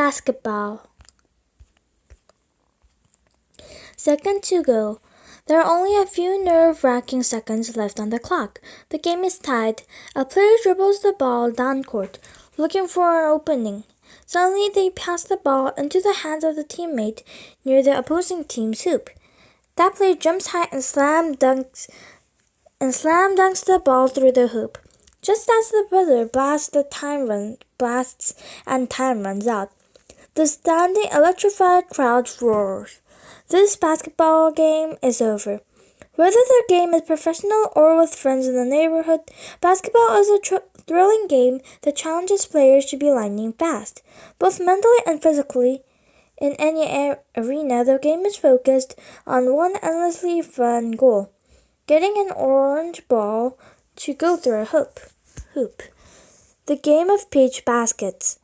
Basketball. Second to go. There are only a few nerve-wracking seconds left on the clock. The game is tied. A player dribbles the ball down court, looking for an opening. Suddenly they pass the ball into the hands of the teammate near the opposing team's hoop. That player jumps high and slam dunks the ball through the hoop. Just as the buzzer blasts and time runs out, the standing electrified crowd roars. This basketball game is over. Whether the game is professional or with friends in the neighborhood, basketball is a thrilling game that challenges players to be lightning fast, both mentally and physically. In any arena, the game is focused on one endlessly fun goal: getting an orange ball to go through a hoop. The game of peach baskets.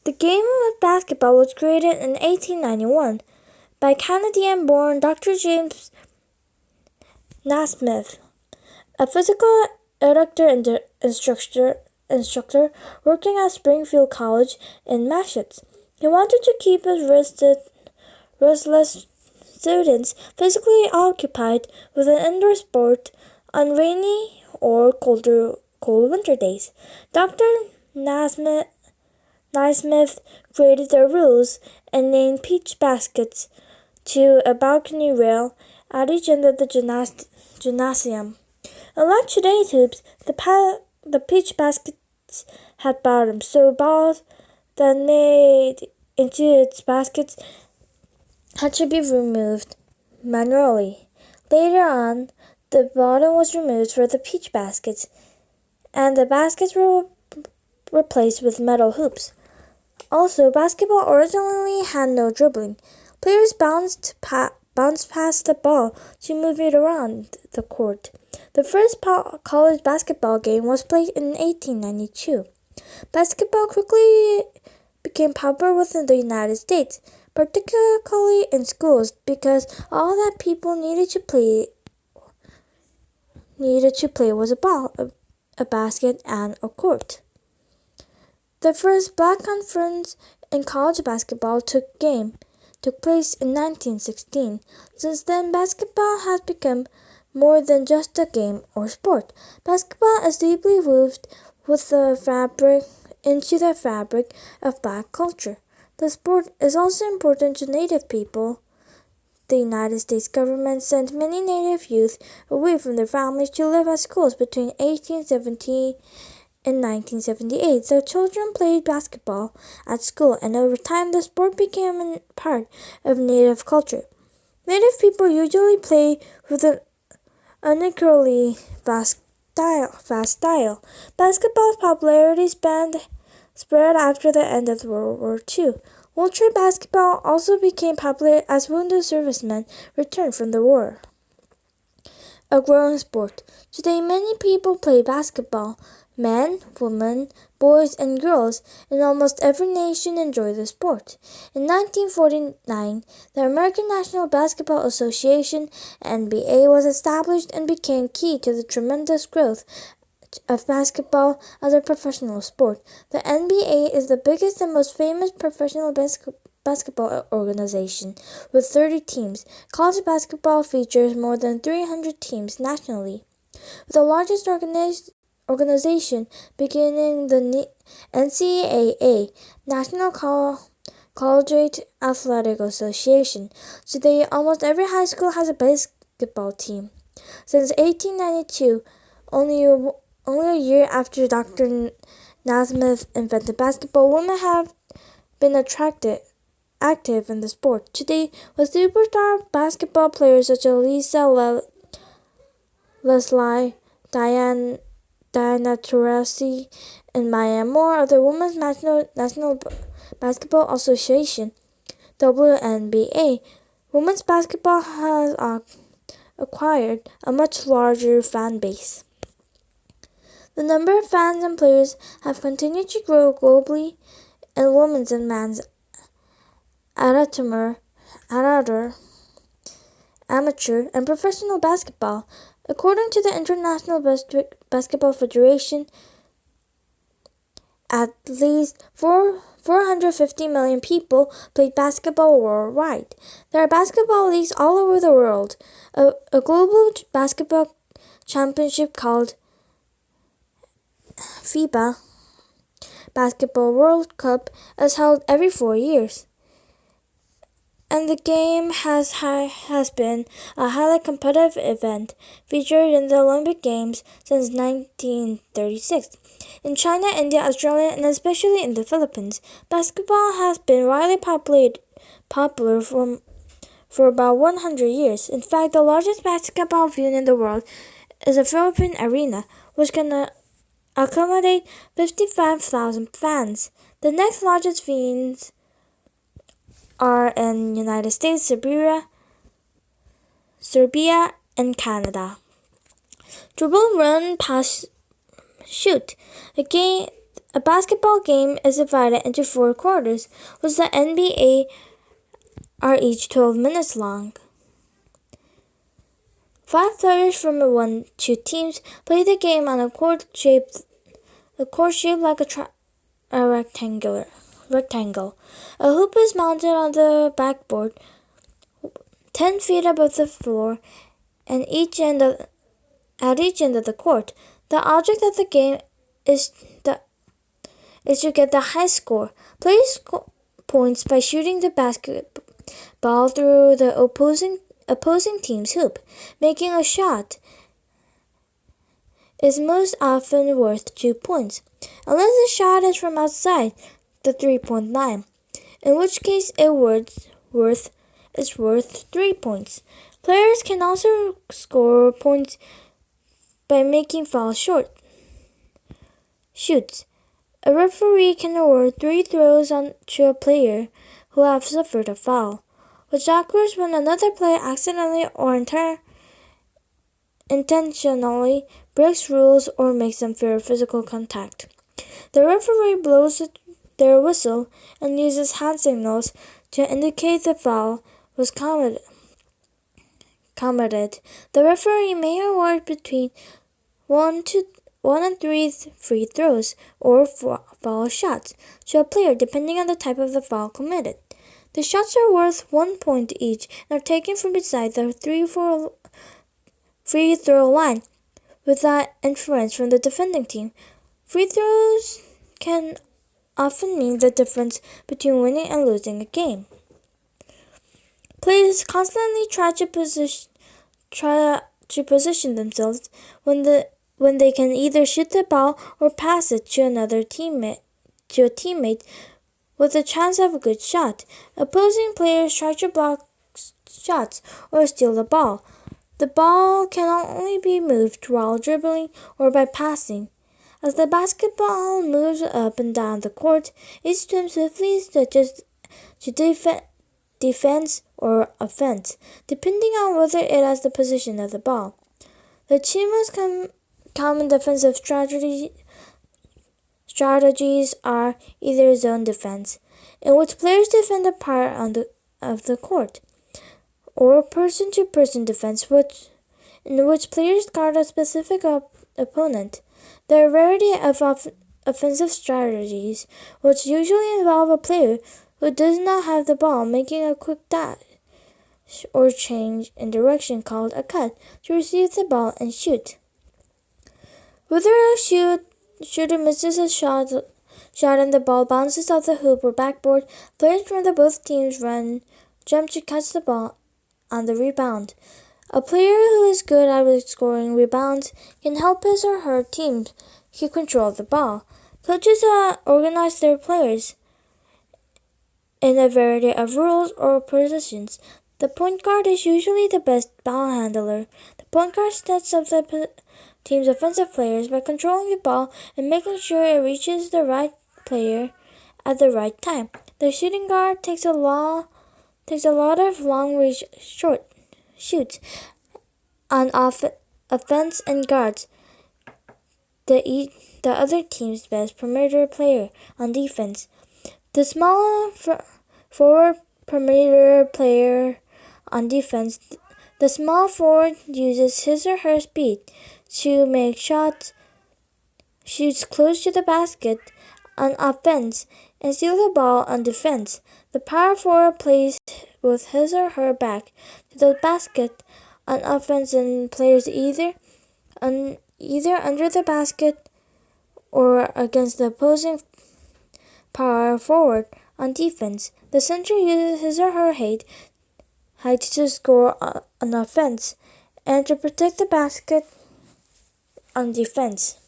The game of basketball was created in 1891 by Canadian-born Dr. James Naismith, a physical educator and instructor working at Springfield College in Massachusetts. He wanted to keep his restless students physically occupied with an indoor sport on rainy or cold winter days. Dr. Naismith created the rules and named peach baskets to a balcony rail at each end of the gymnasium. Unlike today's hoops, the peach baskets had bottoms, so balls that made into its baskets had to be removed manually. Later on, the bottom was removed for the peach baskets, and the baskets were replaced with metal hoops. Also, basketball originally had no dribbling. Players bounced past the ball to move it around the court. The first college basketball game was played in 1892. Basketball quickly became popular within the United States, particularly in schools, because all that people needed to play was a ball, a basket, and a court. The first Black Conference in college basketball took place in 1916. Since then, basketball has become more than just a game or sport. Basketball is deeply woven into the fabric of Black culture. The sport is also important to Native people. The United States government sent many Native youth away from their families to live at schools between 1870 and 1978. The children played basketball at school, and over time the sport became a part of Native culture. Native people usually play with an unequally fast style. Basketball's popularity spread after the end of World War II. Wheelchair basketball also became popular as wounded servicemen returned from the war. A growing sport. Today, many people play basketball. Men, women, boys, and girls in almost every nation enjoy the sport. In 1949, the American National Basketball Association (NBA) was established and became key to the tremendous growth of basketball as a professional sport. The NBA is the biggest and most famous professional basketball organization, with 30 teams. College basketball features more than 300 teams nationally, with the largest organization beginning the NCAA, National Collegiate Athletic Association. Today, almost every high school has a basketball team. Since 1892, only a year after Dr. Naismith invented basketball, women have been active in the sport. Today, with superstar basketball players such as Lisa Leslie, Diana Taurasi, and Maya Moore of the Women's National Basketball Association (WNBA), women's basketball has acquired a much larger fan base. The number of fans and players have continued to grow globally in women's and men's amateur, and professional basketball. According to the International Basketball Federation, At least 450 million people play basketball worldwide. There are basketball leagues all over the world. A global basketball championship called FIBA Basketball World Cup is held every 4 years. And the game has been a highly competitive event featured in the Olympic Games since 1936. In China, India, Australia, and especially in the Philippines, basketball has been widely popular for about 100 years. In fact, the largest basketball venue in the world is the Philippine Arena, which can accommodate 55,000 fans. The next largest venues are in United States, Serbia, and Canada. Dribble, run, pass, shoot. A basketball game is divided into 4 quarters, which the NBA are each 12 minutes long. 5 players from two teams play the game on a court shaped like a rectangle. A hoop is mounted on the backboard 10 feet above the floor and at each end of the court. The object of the game is to get the high score. Players score points by shooting the basketball through the opposing team's hoop. Making a shot is most often worth 2 points, unless the shot is from outside the 3-point line, in which case it's worth 3 points. Players can also score points by making foul shoots. A referee can award 3 throws to a player who have suffered a foul, which occurs when another player accidentally or intentionally breaks rules or makes unfair physical contact. The referee blows their whistle and uses hand signals to indicate the foul was committed. The referee may award between 1 and 3 free throws or foul shots to a player depending on the type of the foul committed. The shots are worth 1 point each and are taken from beside the free throw line without interference from the defending team. Free throws can often mean the difference between winning and losing a game. Players constantly try to position themselves when they can either shoot the ball or pass it to a teammate with a chance of a good shot. Opposing players try to block shots or steal the ball. The ball can only be moved while dribbling or by passing. As the basketball moves up and down the court, each team swiftly switches to defense or offense, depending on whether it has the position of the ball. The two most common defensive strategies are either zone defense, in which players defend a part of the court, or person-to-person defense, in which players guard a specific opponent. There are a variety of offensive strategies, which usually involve a player who does not have the ball making a quick dash or change in direction called a cut to receive the ball and shoot. Whether a shooter misses a shot and the ball bounces off the hoop or backboard, players from both teams jump to catch the ball on the rebound. A player who is good at scoring rebounds can help his or her team keep control of the ball. Coaches organize their players in a variety of roles or positions. The point guard is usually the best ball handler. The point guard sets up the team's offensive players by controlling the ball and making sure it reaches the right player at the right time. The shooting guard takes a lot of long-range shoots on offense and guards the other team's best perimeter player on defense. The smaller forward perimeter player on defense, the small forward uses his or her speed to make shoots close to the basket on offense and steal the ball on defense. The power forward plays with his or her back to the basket on offense and players either under the basket or against the opposing power forward on defense. The center uses his or her height to score on offense and to protect the basket on defense.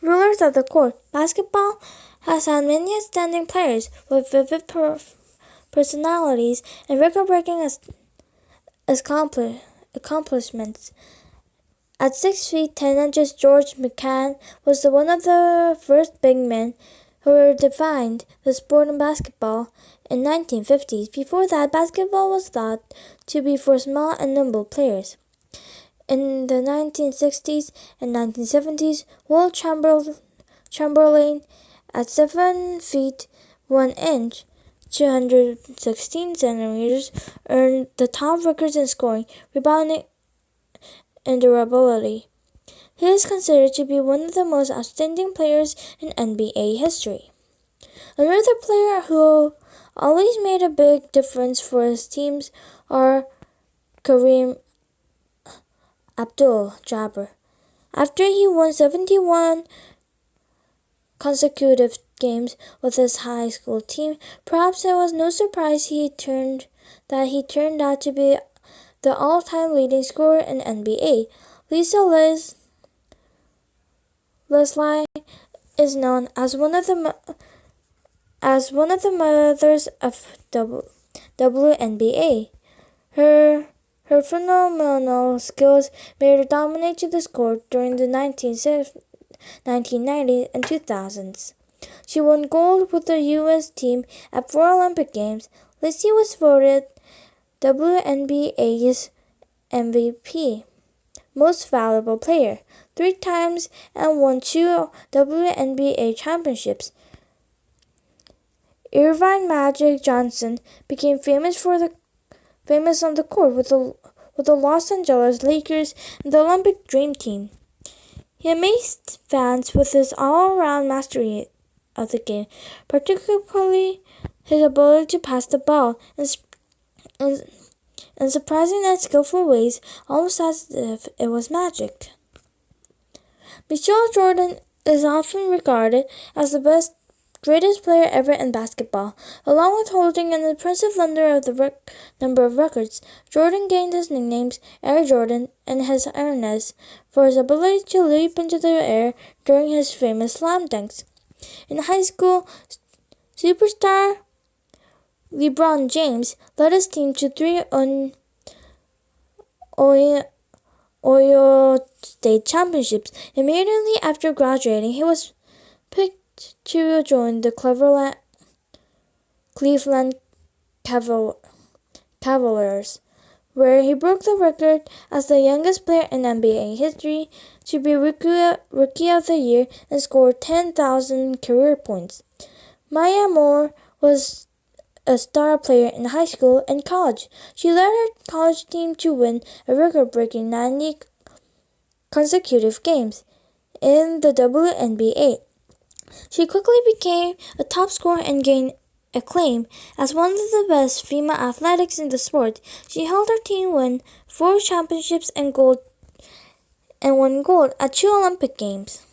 Rulers of the court. Basketball has had many outstanding players with vivid personalities and record-breaking accomplishments. At 6 feet 10 inches, George McCann was one of the first big men who redefined the sport in basketball in 1950s. Before that, basketball was thought to be for small and nimble players. In the 1960s and 1970s, Will Chamberlain, at 7 feet 1 inch, 216 centimeters, earned the top records in scoring, rebounding, and durability. He is considered to be one of the most outstanding players in NBA history. Another player who always made a big difference for his teams are Kareem Abdul-Jabbar. After he won 71 consecutive games with his high school team, perhaps it was no surprise that he turned out to be the all-time leading scorer in NBA. Lisa Leslie is known as one of the mothers of WNBA. Her phenomenal skills made her dominate the court during the 1990s and 2000s. She won gold with the U.S. team at 4 Olympic Games. Lacey was voted WNBA's MVP, Most Valuable Player, 3 times and won 2 WNBA championships. Irvine Magic Johnson became famous on the court with the Los Angeles Lakers and the Olympic Dream Team. He amazed fans with his all-around mastery of the game, particularly his ability to pass the ball in surprising and skillful ways, almost as if it was magic. Michael Jordan is often regarded as the greatest player ever in basketball. Along with holding an impressive number of records, Jordan gained his nicknames Air Jordan and his airness for his ability to leap into the air during his famous slam dunks. In high school, superstar LeBron James led his team to 3 Ohio State championships. Immediately after graduating, he was picked to join the Cleveland Cavaliers, where he broke the record as the youngest player in NBA history to be Rookie of the Year and scored 10,000 career points. Maya Moore was a star player in high school and college. She led her college team to win a record-breaking 90 consecutive games in the WNBA. She quickly became a top scorer and gained acclaim as one of the best female athletes in the sport. She helped her team win 4 championships and won gold at 2 Olympic Games.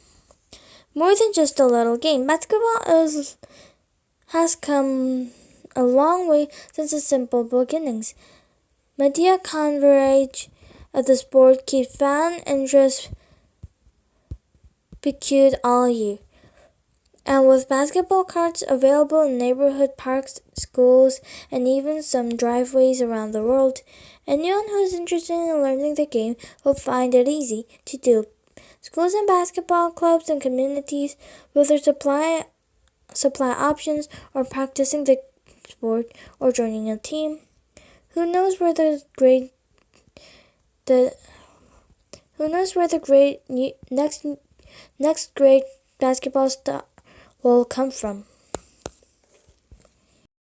More than just a little game, basketball has come a long way since its simple beginnings. Media coverage of the sport keeps fan interest piqued all year. And with basketball courts available in neighborhood parks, schools, and even some driveways around the world, anyone who is interested in learning the game will find it easy to do. Schools and basketball clubs and communities, whether supply options or practicing the sport or joining a team, who knows where the next great basketball star will come from.